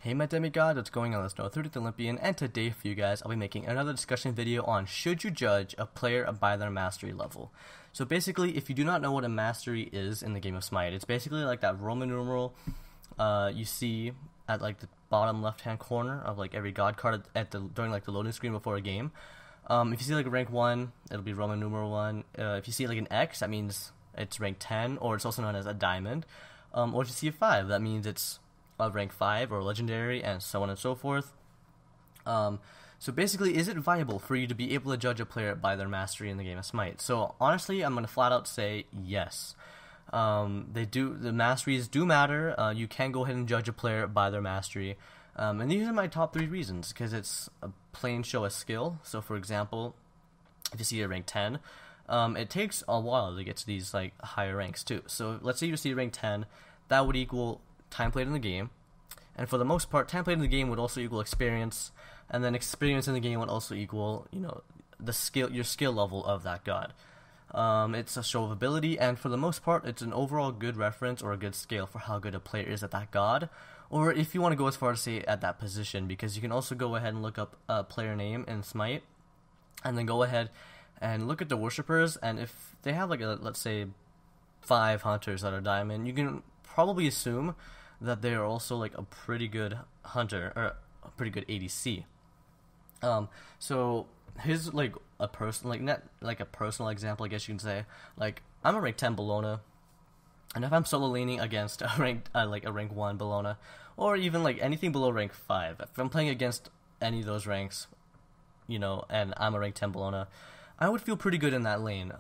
Hey my demigod, what's going on? Let's know 13th Olympian, and today for you guys I'll be making another discussion video on should you judge a player by their mastery level. So basically, if you do not know what a mastery is in the game of Smite, it's basically like that Roman numeral you see at like the bottom left hand corner of like every god card during like the loading screen before a game. If you see like a rank 1, it'll be Roman numeral 1. If you see like an X, that means it's rank 10, or it's also known as a diamond. Or if you see a 5, that means it's of rank 5 or legendary, and so on and so forth. So basically, is it viable for you to be able to judge a player by their mastery in the game of Smite? So honestly, I'm gonna flat out say yes. The masteries do matter. You can go ahead and judge a player by their mastery. And these are my top 3 reasons, because it's a plain show of skill. So for example, if you see a rank 10, it takes a while to get to these like higher ranks too. So let's say you see rank 10, that would equal time played in the game, and for the most part, time played in the game would also equal experience, and then experience in the game would also equal, you know, your skill level of that god. It's a show of ability, and for the most part, it's an overall good reference or a good scale for how good a player is at that god, or if you want to go as far as say at that position, because you can also go ahead and look up a player name in Smite, and then go ahead and look at the worshippers, and if they have like a, let's say, 5 hunters that are diamond, you can probably assume that they are also like a pretty good hunter or a pretty good ADC. So here's like a personal, like a personal example, I guess you can say. Like, I'm a rank 10 Bologna, and if I'm solo laning against a rank like a rank 1 Bologna, or even like anything below rank 5, if I'm playing against any of those ranks, you know, and I'm a rank 10 Bologna, I would feel pretty good in that lane,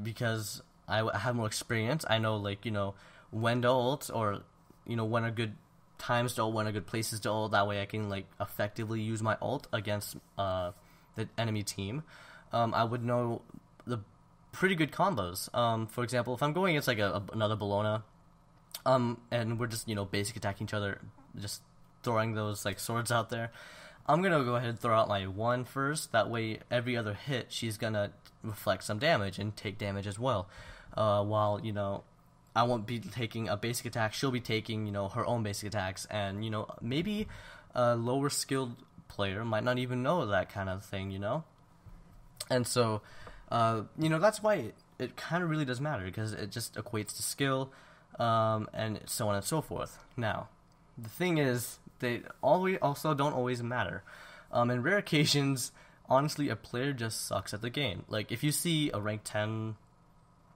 because I have more experience. I know, like, you know, when to ult, or you know, when are good times to ult, when are good places to ult. That way I can like effectively use my ult against the enemy team. I would know the pretty good combos. For example, if I'm going against like another Bologna, and we're just, you know, basic attacking each other, just throwing those like swords out there, I'm gonna go ahead and throw out my 1 first. That way every other hit she's gonna reflect some damage and take damage as well. While, you know, I won't be taking a basic attack, she'll be taking, you know, her own basic attacks, and, you know, maybe a lower skilled player might not even know that kind of thing, you know? And so, you know, that's why it kind of really does matter, because it just equates to skill, and so on and so forth. Now, the thing is, they also don't always matter. In rare occasions, honestly, a player just sucks at the game. Like, if you see a rank 10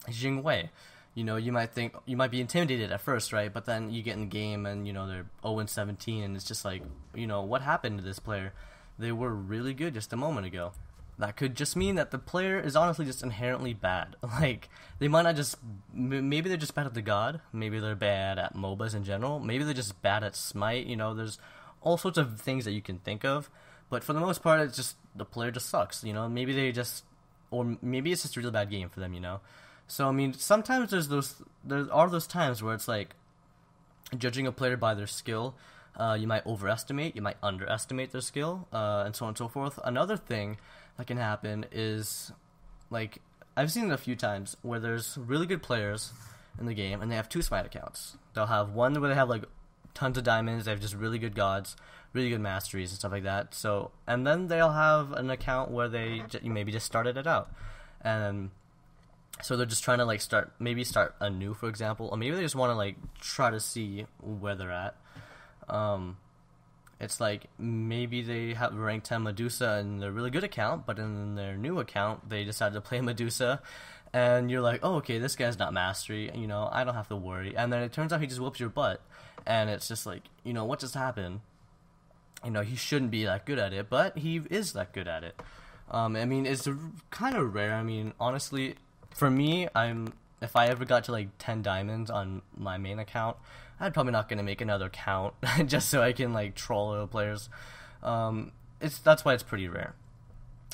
Jingwei, you know, you might be intimidated at first, right? But then you get in the game and, you know, they're 0-17, and it's just like, you know, what happened to this player? They were really good just a moment ago. That could just mean that the player is honestly just inherently bad. Like, they might not just, maybe they're just bad at the god, maybe they're bad at MOBAs in general, maybe they're just bad at Smite, you know, there's all sorts of things that you can think of, but for the most part, it's just, the player just sucks, you know, maybe they just, or maybe it's just a really bad game for them, you know. So, I mean, sometimes there are those times where it's like, judging a player by their skill, you might overestimate, you might underestimate their skill, and so on and so forth. Another thing that can happen is, like, I've seen it a few times where there's really good players in the game, and they have 2 Smite accounts. They'll have one where they have, like, tons of diamonds, they have just really good gods, really good masteries, and stuff like that. So, and then they'll have an account where they maybe just started it out, and so they're just trying to like start anew, for example, or maybe they just want to like try to see where they're at. It's like maybe they have rank 10 Medusa in their really good account, but in their new account they decided to play Medusa, and you're like, oh, okay, this guy's not mastery, you know, I don't have to worry. And then it turns out he just whoops your butt, and it's just like, you know, what just happened? You know, he shouldn't be that good at it, but he is that good at it. I mean, it's kind of rare. I mean, honestly, for me, if I ever got to like 10 diamonds on my main account, I'm probably not gonna make another account just so I can like troll other players. That's why it's pretty rare.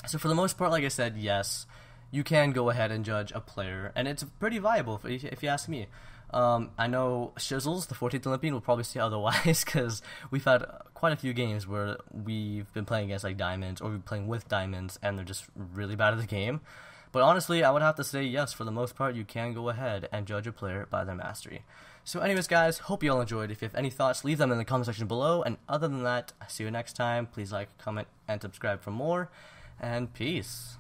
So for the most part, like I said, yes, you can go ahead and judge a player, and it's pretty viable if you ask me. I know Shizzles, the 14th Olympian, will probably say otherwise, because we've had quite a few games where we've been playing against like diamonds, or we've been playing with diamonds, and they're just really bad at the game. But honestly, I would have to say yes, for the most part, you can go ahead and judge a player by their mastery. So anyways, guys, hope you all enjoyed. If you have any thoughts, leave them in the comment section below. And other than that, see you next time. Please like, comment, and subscribe for more. And peace.